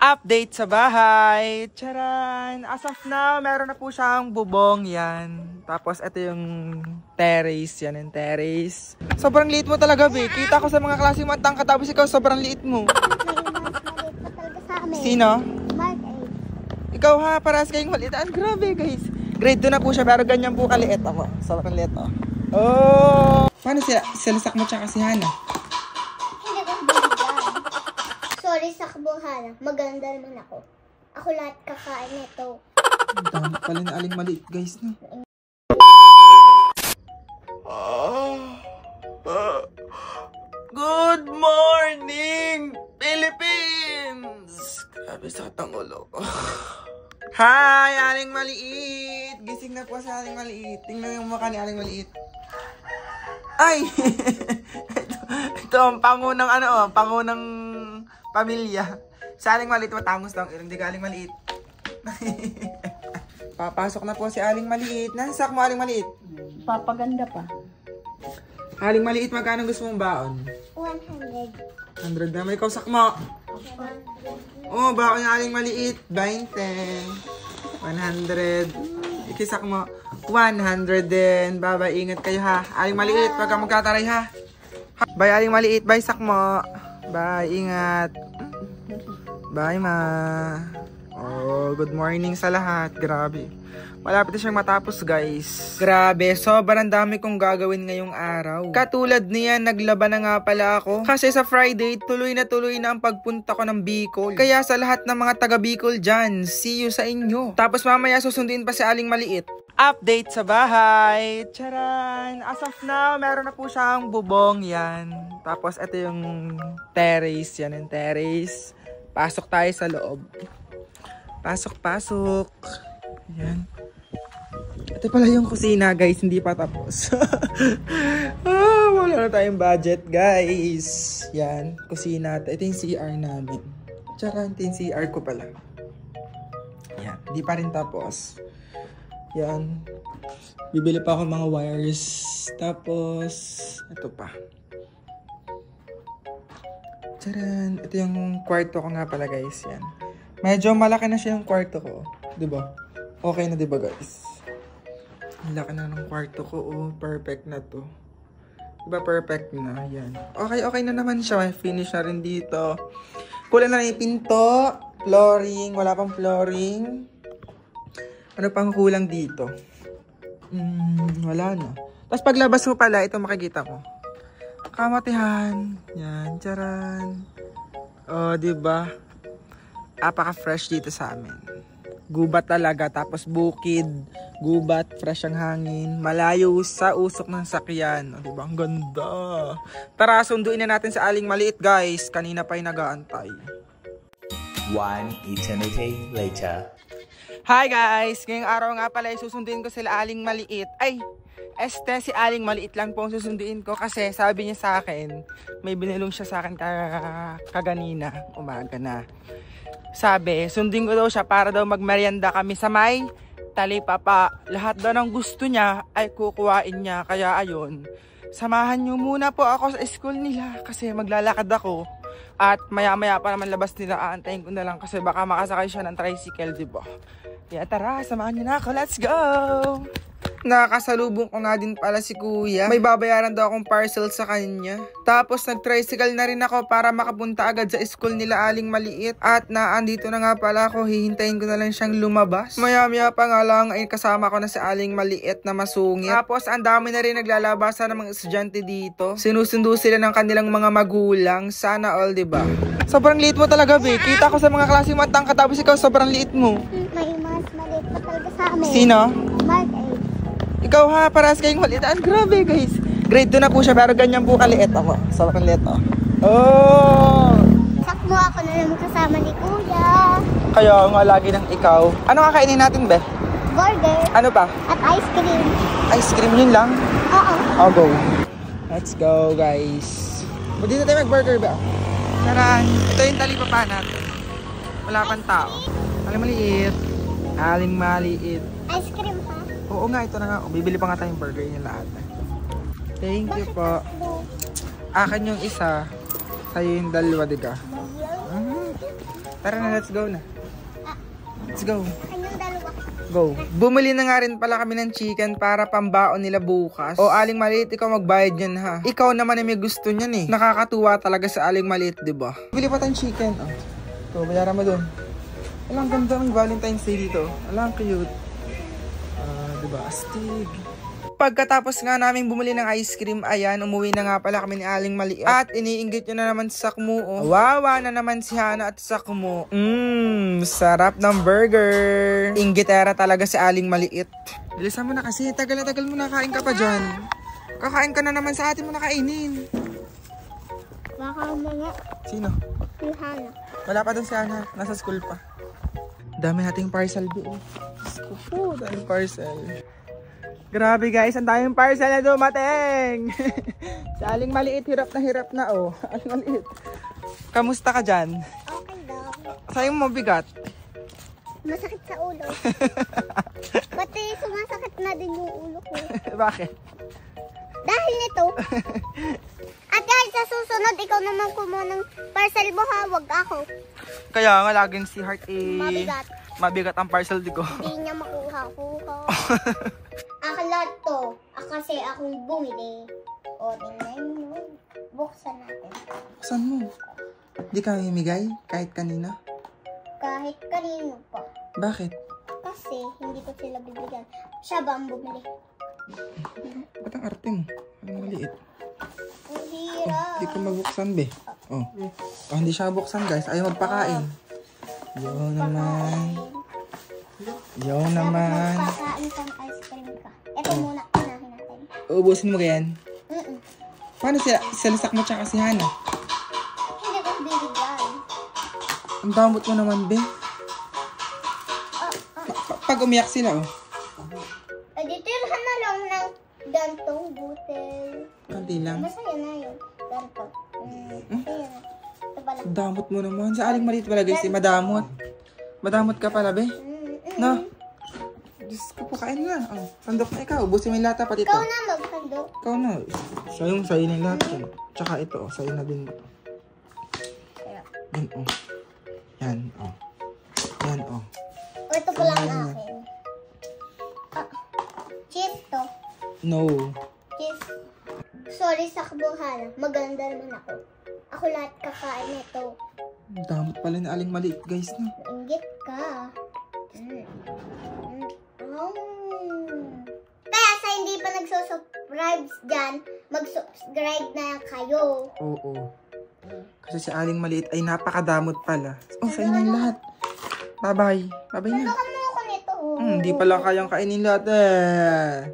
Update sa bahay. Charan! As of now, meron na po siyang bubong yan. Tapos ito yung terrace. Yan yung terrace. Sobrang liit mo talaga, be. Kita ko sa mga klase mo tangka. Tapos ikaw sobrang liit mo. Sino? Mark 8. Ikaw ha, parehas kayong maliit. Grabe guys. Grade 2 na po siya pero ganyan po kaliit ako. Sobrang liit ako. Oh! Paano sila sakmo tsaka si Hana? Hindi ko binigyan. Sorry sa kabuhana. Maganda naman ako. Ako lahat kakain nito. Ang dami pala na aling maliit guys no? Good morning, Philippines! Grabe sa ulo ko. Hi, Aling Maliit! Gising na po sa Aling Maliit. Tingnan yung mukha ni Aling Maliit. Ay! ito ang pangunang pangunang pamilya. Sa Aling Maliit, matangos lang. Hindi ka Aling Maliit. Papasok na po si Aling Maliit. Nasak mo, Aling Maliit? Papaganda pa. Aling Maliit, magkano gusto mong baon? 100. 100 na. May kausak mo. Oh, baon yung Aling Maliit. 20. 100. Ikisak mo. 100 din. Bye-bye. Ingat kayo ha. Aling Maliit, wag kang magkataray ha. Bye, Aling Maliit. Bye, sak mo. Bye, ingat. Bye, ma. Oh, good morning sa lahat. Grabe. Malapit na siyang matapos guys. Grabe, sobrang dami kong gagawin ngayong araw. Katulad niyan, naglaban na nga pala ako. Kasi sa Friday, tuloy na ang pagpunta ko ng Bicol. Kaya sa lahat ng mga taga Bicol dyan, see you sa inyo. Tapos mamaya susunduin pa si Aling Maliit. Update sa bahay. Charan! As of now, meron na po siyang bubong yan. Tapos ito yung terrace. Yan yung terrace. Pasok tayo sa loob. Pasok. Yan. Ito pala yung kusina guys, hindi pa tapos. Wala na tayong budget guys. Yan, kusina. Ito yung CR namin. Tsaka ito yung CR ko pala. Yan, hindi pa rin tapos. Yan. Bibili pa ako mga wires. Tapos, ito pa. Tcharan! Ito yung kwarto ko nga pala guys. Yan. Medyo malaki na siya yung kwarto ko. Diba? Okay na diba guys? Ang laki na ng kwarto ko. Oh, perfect na to. Diba perfect na? Yan. Okay na naman siya. Finish na rin dito. Kulang na yung pinto. Flooring. Wala pang flooring. Ano pang kulang dito? Wala na. Tapos paglabas mo pala, ito makikita ko. Kamatihan. Yan. Charan. Oh, diba? Apaka-fresh dito sa amin. Gubat talaga, tapos bukid, gubat, fresh ang hangin, malayo sa usok ng sakyan. O, diba? Ang ganda. Tara, sunduin na natin sa Aling Maliit, guys. Kanina pa yung nag-aantay. 1 eternity later. Hi, guys! Ngayong araw nga pala, susunduin ko sila Aling Maliit. Ay, si Aling Maliit lang po ang susunduin ko kasi sabi niya sa akin, may binilong siya sa akin kaganina, umaga na. Sabi, sundin ko daw siya para daw magmerienda kami sa may talipapa. Lahat daw ng gusto niya ay kukuhain niya. Kaya ayun, samahan niyo muna po ako sa school nila kasi maglalakad ako. At maya-maya pa naman labas nila, aantayin ko na lang kasi baka makasakay siya ng tricycle, diba? Kaya tara, samahan niyo na ako. Let's go! Nakakasalubong ko nga din pala si kuya. May babayaran daw akong parcel sa kanya. Tapos nag-tricycle na rin ako para makapunta agad sa school nila Aling Maliit. At naandito na nga pala ako, hihintayin ko na lang siyang lumabas. Maya-maya pa nga lang ay kasama ko na si Aling Maliit na masungit. Tapos ang dami na rin naglalabasan ng mga estudyante dito. Sinusundo sila ng kanilang mga magulang. Sana all, diba? Sobrang liit mo talaga, be. Kita ko sa mga klase mo tangka. Tapos ikaw sobrang liit mo. May mas maliit pa talaga sa amin. Sino? Mark 8. Ikaw ha, parehas kayong maliit. Grabe guys. Grade 2 na po siya pero ganyan po kaliit ako. Sobrang liit ako. Oh! Sakmo ako na naman kasama ni kuya. Kaya nga lagi ng ikaw. Ano kakainin natin, be? Burger. Ano pa? At ice cream. Ice cream yun lang? Oo. I'll go. Let's go guys. Pwede na tayo mag-burger ba? Tara, ito yung talipapa natin. Wala pang tao. Aling Maliit. Aling Maliit. Ice cream pa. Oo nga, ito na nga. Bibili pa nga tayong burger niya lahat. Thank you po. Akin yung isa. Sa'yo yung dalawa, diga. Tara na, let's go na. Let's go. Kanyang dalawa. Go. Bumili na nga rin pala kami ng chicken para pambaon nila bukas. O Aling Maliit, ikaw magbayad yan ha. Ikaw naman ay may gusto niyan eh. Nakakatuwa talaga sa Aling Maliit, diba? Bili pa tayong chicken. Oh. Ito, bayaran mo dun. Alang ganda ng Valentine's Day dito. Alang cute. Diba? Astig. Pagkatapos nga namin bumili ng ice cream, ayan, umuwi na nga pala kami ni Aling Maliit. At iniinggit nyo na naman si Sakmo, oh. Wawa na naman si Hana at Sakmo. Sarap ng burger. Inggitera talaga si Aling Maliit. Bilisan mo na kasi, tagal na tagal mo na, kain ka pa dyan. Kakain ka na naman sa atin mo na kainin. Baka mga Sino? si Hana. Wala pa dun si Hana, nasa school pa. Dami nating parcel doon. Diyos ko po, daming parcel. Grabe guys, ang daming parcel na dumating. Si Aling Maliit, hirap na oh. Aling Maliit. Kamusta ka dyan? Okay daw. Sa'yo mo mabigat? Masakit sa ulo. Pati sumasakit na din yung ulo ko. Bakit? Dahil nito. At guys, sa susunod, ikaw naman kumuha ng parcel mo ha, wag ako. Kaya nga laging si Heart Mabigat. mabigat ang parcel di ko. Hindi niya makuha-kuha. Akin lahat to. Kasi akong bumili. O, tingnan mo. Buksan natin. Saan mo? Di ka himigay kahit kanina? Kahit kanino pa. Bakit? Kasi hindi ko sila bibigyan. Siya ba ang bumili? Ba't ang arte mo? Aling Maliit. Ang hirap. Hindi ko mabuksan be. Oh. Hindi siya buksan guys. Ayaw magpakain. Yun naman. Yun naman. Magpakain kang ice cream ka. Ito muna, unahin natin. Uubusin mo ganyan? Paano silisak mo tsaka si Hana? Hindi ko bibigyan. Ang damot mo naman be. Pag umiyak sila oh. Editirhan na lang ng gantong butel. Kanti lang. Masaya na yun. Ganto. Masaya na. Ito pala. Damot mo naman. Sa Aling Maliit pala guys, madamot. Madamot ka pala be. No? Diyos ko po, kain na. Oh, sandok na ikaw. Ubusin mo yung lata pati ito. Ikaw na magsandok. Ikaw na. Sa'yo na yung lahat yan. Tsaka ito, oh. Sa'yo na din ito. Yan, oh. Yan, oh. Yan, oh. O, ito pala ang akin. Cheese to. No. Cheese. Sorry sa kabuhala. Maganda naman ako. Ako lahat kakain nito. Damot pala na Aling Maliit guys na. Inggit ka. Kaya sa hindi pa nagsusubscribe dyan, mag-subscribe na kayo. Oo. Kasi si Aling Maliit ay napakadamot pala. Oh, sa'yo na yung lahat. Bye-bye. Bye-bye na. Sandukan mo ako nito. Hindi pala kayang kainin lahat eh.